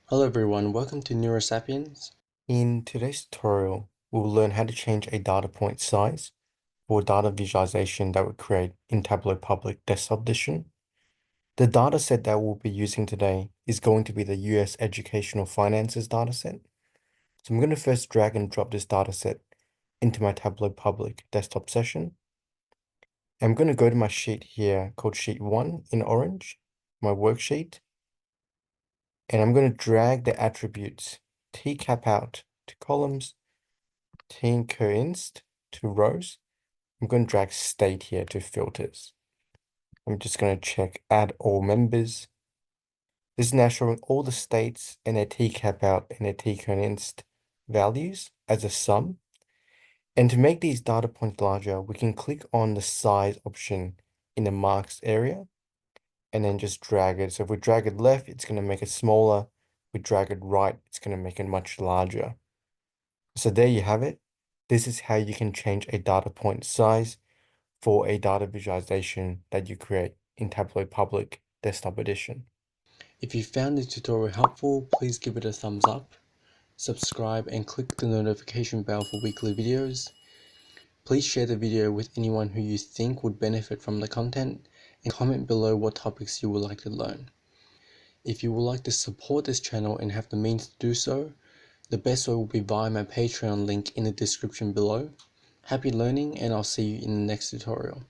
Hello everyone, welcome to Neurosapiens. In today's tutorial, we'll learn how to change a data point size for data visualization that we create in Tableau Public Desktop Edition. The dataset that we'll be using today is going to be the US Educational Finances dataset. So I'm going to first drag and drop this dataset into my Tableau Public Desktop session. I'm going to go to my sheet here called Sheet 1 in orange, my worksheet, and I'm going to drag the attributes tcap out to columns, tcoinst to rows. I'm going to drag state here to filters. I'm just going to check add all members. This is now showing all the states and their tcap out and their tconst values as a sum. And to make these data points larger, we can click on the size option in the marks area and then just drag it. So if we drag it left, it's going to make it smaller. If we drag it right, it's going to make it much larger. So there you have it. This is how you can change a data point size for a data visualization that you create in Tableau Public Desktop Edition. If you found this tutorial helpful, please give it a thumbs up, subscribe and click the notification bell for weekly videos. Please share the video with anyone who you think would benefit from the content and comment below what topics you would like to learn. If you would like to support this channel and have the means to do so, the best way will be via my Patreon link in the description below. Happy learning and I'll see you in the next tutorial.